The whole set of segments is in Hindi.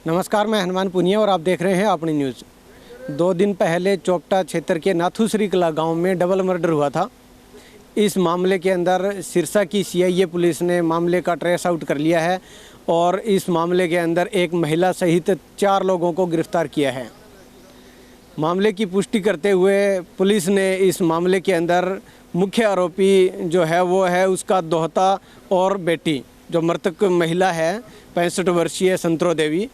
नमस्कार, मैं हनुमान पुनिया और आप देख रहे हैं अपनी न्यूज़। 2 दिन पहले चोपटा क्षेत्र के नाथुश्री कला गांव में डबल मर्डर हुआ था। इस मामले के अंदर सिरसा की सीआईए पुलिस ने मामले का ट्रेस आउट कर लिया है और इस मामले के अंदर एक महिला सहित 4 लोगों को गिरफ्तार किया है। मामले की पुष्टि करते हुए पुलिस ने इस मामले के अंदर मुख्य आरोपी जो है वो है उसका दोहता और बेटी, जो मृतक महिला है 65 वर्षीय संतरो देवी,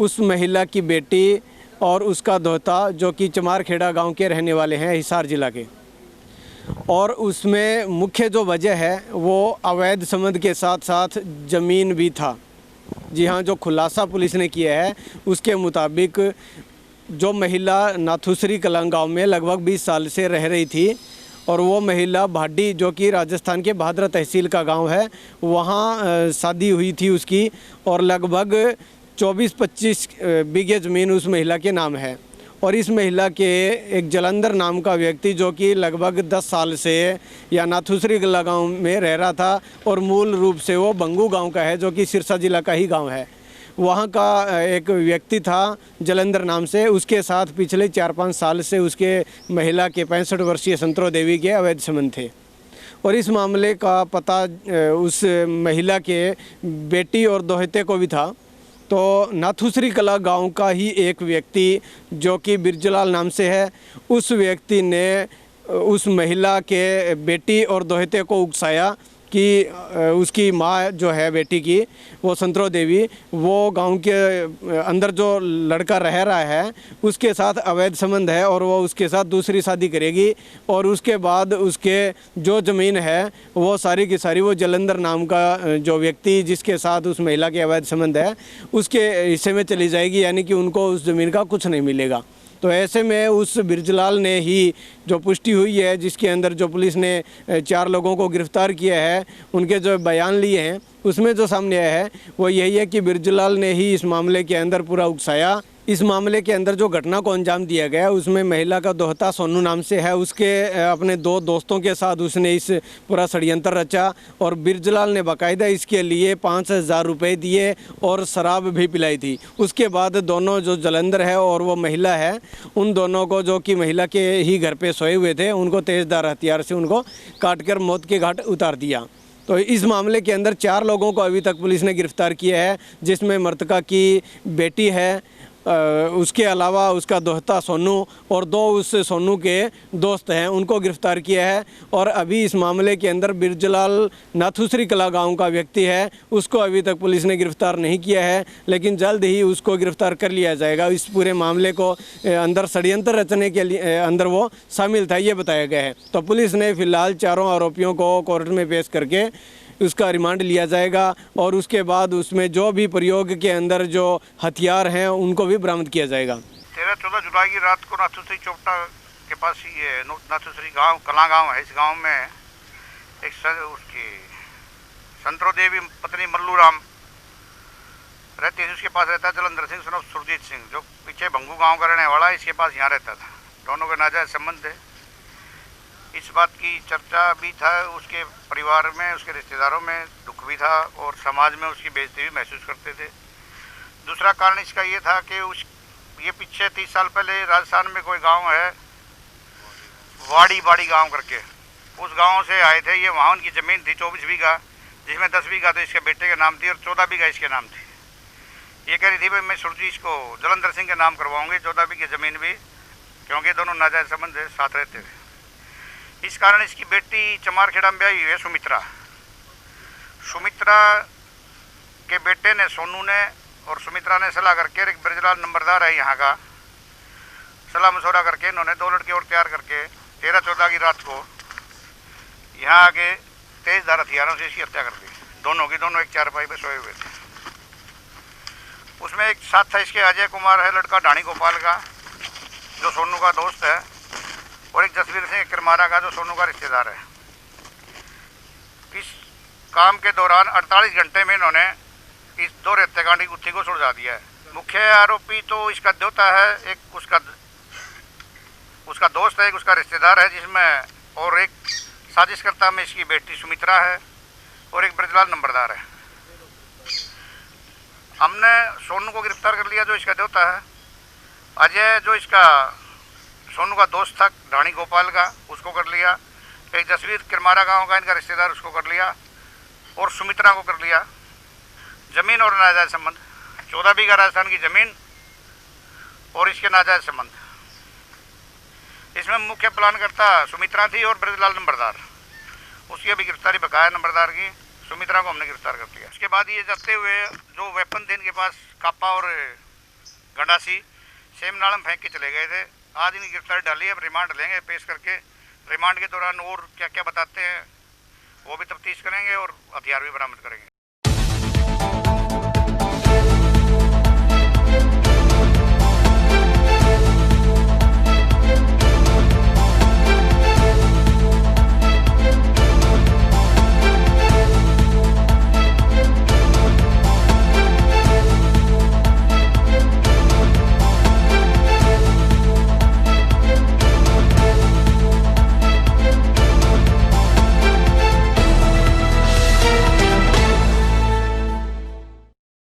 उस महिला की बेटी और उसका दोहता जो कि चमारखेड़ा गांव के रहने वाले हैं, हिसार जिला के। और उसमें मुख्य जो वजह है वो अवैध संबंध के साथ साथ ज़मीन भी था। जी हाँ, जो खुलासा पुलिस ने किया है उसके मुताबिक जो महिला नाथुश्री कलां गांव में लगभग 20 साल से रह रही थी और वो महिला भाडी, जो कि राजस्थान के भादरा तहसील का गांव है, वहाँ शादी हुई थी उसकी और लगभग 24-25 बीघे ज़मीन उस महिला के नाम है। और इस महिला के एक जलंधर नाम का व्यक्ति जो कि लगभग 10 साल से या नाथुश्री कलां गाँव में रह रहा था और मूल रूप से वो बंगू गांव का है, जो कि सिरसा जिला का ही गांव है, वहाँ का एक व्यक्ति था जलंधर नाम से। उसके साथ पिछले 4-5 साल से उसके महिला के 65 वर्षीय संतरो देवी के अवैध संबंध थे। और इस मामले का पता उस महिला के बेटी और दोहते को भी था। तो नाथुश्री कला गांव का ही एक व्यक्ति जो कि बिरजलाल नाम से है, उस व्यक्ति ने उस महिला के बेटी और दोहते को उकसाया कि उसकी माँ जो है बेटी की, वो संतरो देवी, वो गांव के अंदर जो लड़का रह रहा है उसके साथ अवैध संबंध है और वो उसके साथ दूसरी शादी करेगी और उसके बाद उसके जो ज़मीन है वो सारी की सारी वो जलंधर नाम का जो व्यक्ति जिसके साथ उस महिला के अवैध संबंध है उसके हिस्से में चली जाएगी, यानी कि उनको उस ज़मीन का कुछ नहीं मिलेगा। तो ऐसे में उस बिरजलाल ने ही जो पुष्टि हुई है, जिसके अंदर जो पुलिस ने 4 लोगों को गिरफ्तार किया है, उनके जो बयान लिए हैं उसमें जो सामने आया है वो यही है कि बिरजलाल ने ही इस मामले के अंदर पूरा उकसाया। इस मामले के अंदर जो घटना को अंजाम दिया गया उसमें महिला का दोहता सोनू नाम से है, उसके अपने 2 दोस्तों के साथ उसने इस पूरा षड्यंत्र रचा और बिरजलाल ने बाकायदा इसके लिए 5,000 रुपये दिए और शराब भी पिलाई थी। उसके बाद दोनों जो जलंधर है और वो महिला है, उन दोनों को, जो कि महिला के ही घर पे सोए हुए थे, उनको तेज़धार हथियार से उनको काटकर मौत के घाट उतार दिया। तो इस मामले के अंदर 4 लोगों को अभी तक पुलिस ने गिरफ्तार किया है, जिसमें मृतका की बेटी है, उसके अलावा उसका दोहता सोनू और 2 उस सोनू के दोस्त हैं, उनको गिरफ्तार किया है। और अभी इस मामले के अंदर बिरजलाल नाथुश्री कला गांव का व्यक्ति है, उसको अभी तक पुलिस ने गिरफ्तार नहीं किया है, लेकिन जल्द ही उसको गिरफ्तार कर लिया जाएगा। इस पूरे मामले को अंदर षड्यंत्र रचने के लिए अंदर वो शामिल था, ये बताया गया है। तो पुलिस ने फिलहाल 4 आरोपियों को कोर्ट में पेश करके उसका रिमांड लिया जाएगा और उसके बाद उसमें जो भी प्रयोग के अंदर जो हथियार हैं उनको भी बरामद किया जाएगा। 13-14 जुलाई की रात को नाथुश्री चोपटा के पास ही है, नाथुश्री गांव कला गांव है, इस गांव में एक उसकी संतरो देवी पत्नी मल्लू राम रहती है। उसके पास रहता है जलंधर सिंह सन ऑफ सुरजीत सिंह, जो पीछे भंगू गाँव का रहने वाला है, इसके पास यहाँ रहता था। दोनों के नाजायज संबंध है। इस बात की चर्चा भी था, उसके परिवार में, उसके रिश्तेदारों में दुख भी था और समाज में उसकी बेइज्जती भी महसूस करते थे। दूसरा कारण इसका ये था कि ये पीछे 30 साल पहले राजस्थान में कोई गांव है, वाड़ी गांव करके, उस गांव से आए थे ये। वहाँ उनकी ज़मीन थी 24 बीघा, जिसमें 10 बीघा तो इसके बेटे के नाम थी और 14 बीघा इसके नाम थी। ये कह रही थी भाई मैं सुरजी इसको जलंधर सिंह के नाम करवाऊँगी 14 बीघे ज़मीन भी, क्योंकि दोनों नाजायज संबंध साथ रहते थे। इस कारण इसकी बेटी चमारखेड़ा में ब्याही हुई है सुमित्रा के बेटे ने, सोनू ने और सुमित्रा ने सलाह करके, एक बिरजलाल नंबरदार है यहाँ का, सलाह मशवरा करके इन्होंने 2 लड़के और तैयार करके 13-14 की रात को यहाँ आके तेजधार हथियारों से इसकी हत्या कर दी। दोनों एक चारपाई पे सोए हुए थे। उसमें एक साथ था इसके अजय कुमार है, लड़का ढाणी गोपाल का, जो सोनू का दोस्त है, और एक जसवीर सिंह करमारा का, जो सोनू का रिश्तेदार है। इस काम के दौरान 48 घंटे में इन्होंने इस 2 हत्याकांड की गुत्थी को सुलझा दिया है। मुख्य आरोपी तो इसका देवता है, एक उसका दोस्त है, एक उसका रिश्तेदार है, जिसमें और एक साजिशकर्ता में इसकी बेटी सुमित्रा है और एक बिरजलाल नंबरदार है। हमने सोनू को गिरफ्तार कर लिया, जो इसका देवता है। अजय जो इसका सोनू का दोस्त था ढाणी गोपाल का, उसको कर लिया। एक जसवीर किरमारा गांव का इनका रिश्तेदार, उसको कर लिया। और सुमित्रा को कर लिया। जमीन और नाजायज संबंध, 14 बीघा राजस्थान की जमीन और इसके नाजायज संबंध। इसमें मुख्य प्लानकर्ता सुमित्रा थी और ब्रजलाल नंबरदार, उसकी अभी गिरफ्तारी बकाया नंबरदार की। सुमित्रा को हमने गिरफ्तार कर लिया। उसके बाद ये जाते हुए जो वेपन थे इनके पास, कापा और गंडासी, सेम नाल में फेंक के चले गए थे। आज इनकी गिरफ्तारी डाली है, अब रिमांड लेंगे पेश करके। रिमांड के दौरान और क्या क्या बताते हैं वो भी तफ्तीश करेंगे और हथियार भी बरामद करेंगे।